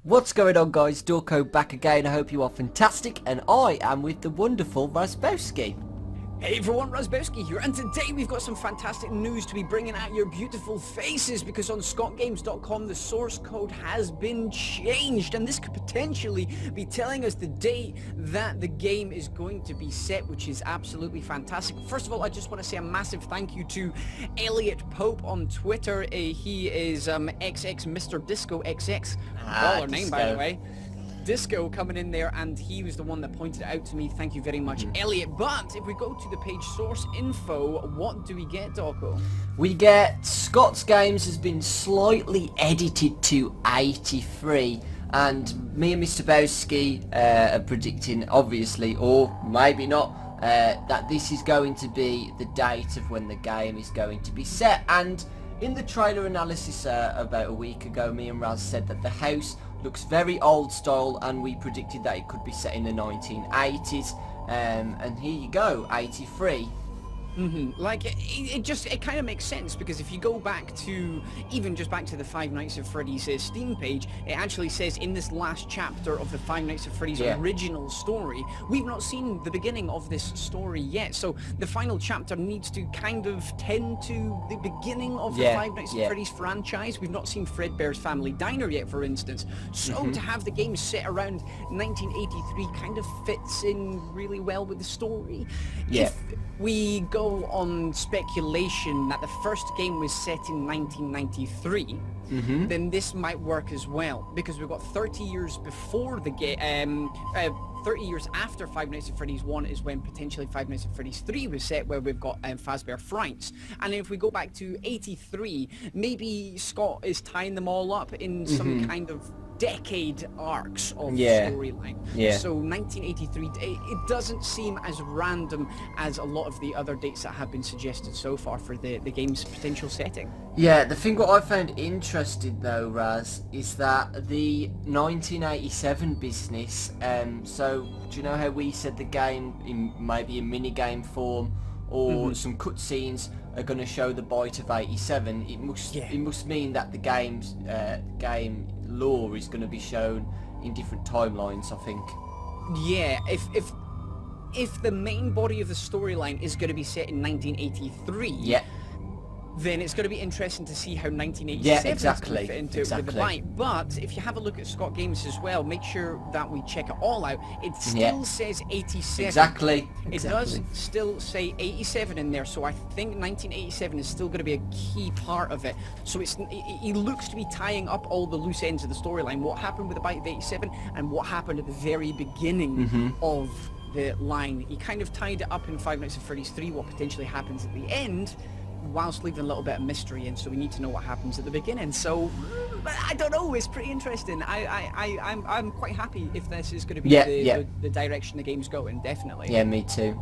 What's going on, guys? Dorko back again. I hope you are fantastic, and I am with the wonderful Razbowski. Hey everyone, Razbowski here, and today we've got some fantastic news to be bringing at your beautiful faces, because on scottgames.com the source code has been changed, and this could potentially be telling us the date that the game is going to be set, which is absolutely fantastic. First of all, I just want to say a massive thank you to Elliot Pope on Twitter. He is XX Mr. Disco XX, baller name by the way. Disco coming in there, and he was the one that pointed it out to me. Thank you very much, Elliot. But if we go to the page source info, what do we get, Dawko? We get Scott's Games has been slightly edited to 83, and me and Mr. Bowski are predicting, obviously, or maybe not, that this is going to be the date of when the game is going to be set. And in the trailer analysis about a week ago, me and Raz said that the house looks very old style, and we predicted that it could be set in the 1980s, and here you go, 83. Like, it kind of makes sense, because if you go back to, even just back to the Five Nights at Freddy's Steam page, it actually says in this last chapter of the Five Nights at Freddy's original story, we've not seen the beginning of this story yet, so the final chapter needs to kind of tend to the beginning of the Five Nights at Freddy's franchise. We've not seen Fredbear's Family Diner yet, for instance, so to have the game set around 1983 kind of fits in really well with the story. If we go on speculation that the first game was set in 1993, then this might work as well, because we've got 30 years before the game, 30 years after Five Nights at Freddy's 1 is when potentially Five Nights at Freddy's 3 was set, where we've got Fazbear Frights. And if we go back to 83, maybe Scott is tying them all up in some kind of decade arcs of storyline. So 1983, it doesn't seem as random as a lot of the other dates that have been suggested so far for the game's potential setting. Yeah, the thing what I found interesting though, Raz, is that the 1987 business, so do you know how we said the game in maybe a mini-game form or some cutscenes are going to show the bite of 87? It must mean that the game lore is going to be shown in different timelines, I think. Yeah, if the main body of the storyline is going to be set in 1983, then it's going to be interesting to see how 1987 is going to fit into it with the bite. But if you have a look at Scott Games as well, make sure that we check it all out. It still says 87. It does still say 87 in there, so I think 1987 is still going to be a key part of it. So he looks to be tying up all the loose ends of the storyline. What happened with the bite of 87 and what happened at the very beginning of the line. He kind of tied it up in Five Nights at Freddy's 3, what potentially happens at the end, whilst leaving a little bit of mystery in, so we need to know what happens at the beginning. So I don't know, it's pretty interesting. I'm quite happy if this is going to be the direction the game's going, definitely. Yeah, me too.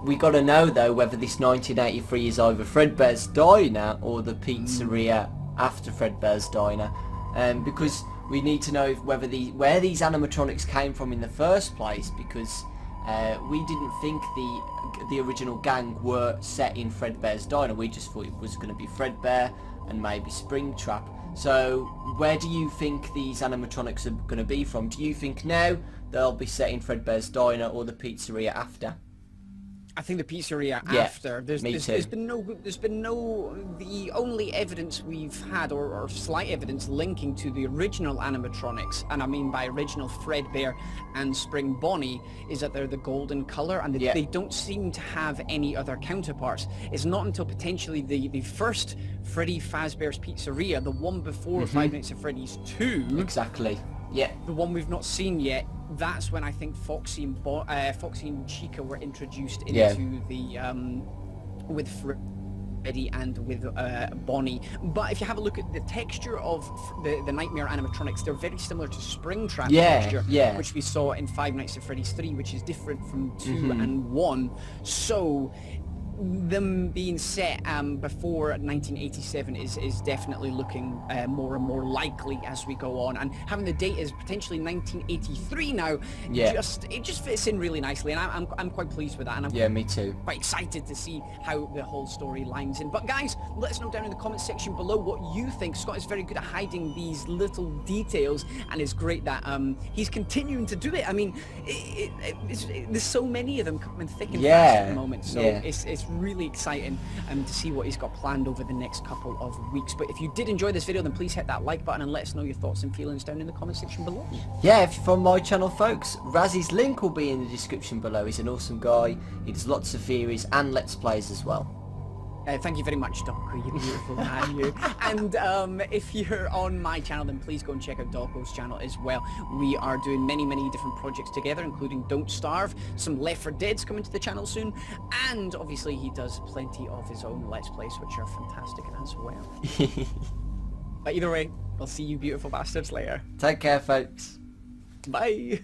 We got to know though whether this 1983 is either Fredbear's Diner or the pizzeria after Fredbear's Diner, because we need to know whether where these animatronics came from in the first place, because we didn't think the original gang were set in Fredbear's Diner. We just thought it was going to be Fredbear and maybe Springtrap. So where do you think these animatronics are going to be from? Do you think now they'll be set in Fredbear's Diner or the pizzeria after? I think the pizzeria after. The only evidence we've had, or slight evidence linking to the original animatronics, and I mean by original Fredbear and Spring Bonnie, is that they're the golden colour, and they don't seem to have any other counterparts. It's not until potentially the first Freddy Fazbear's Pizzeria, the one before Five Nights at Freddy's 2. The one we've not seen yet. That's when I think Foxy and Chica were introduced into the with Freddy and with Bonnie. But if you have a look at the texture of the Nightmare animatronics, they're very similar to Springtrap texture, which we saw in Five Nights at Freddy's 3, which is different from 2 and 1. So them being set before 1987 is definitely looking more and more likely as we go on, and having the date is potentially 1983 now. Yeah. It just fits in really nicely, and I'm quite pleased with that, and I'm me too. quite excited to see how the whole story lines in. But guys, let us know down in the comments section below what you think. Scott is very good at hiding these little details, and it's great that he's continuing to do it. I mean, there's so many of them coming thick and fast at the moment, so it's really exciting to see what he's got planned over the next couple of weeks. But if you did enjoy this video, then please hit that like button and let us know your thoughts and feelings down in the comment section below. Yeah, if you're from my channel, folks, Razzy's link will be in the description below. He's an awesome guy. He does lots of theories and let's plays as well. Thank you very much, Dawkbro, you beautiful man, you. And if you're on my channel, then please go and check out Dawkbro's channel as well. We are doing many different projects together, including Don't Starve, some Left 4 Dead's coming to the channel soon, and obviously he does plenty of his own Let's Plays, which are fantastic as well. But either way, I'll see you beautiful bastards later. Take care, folks. Bye.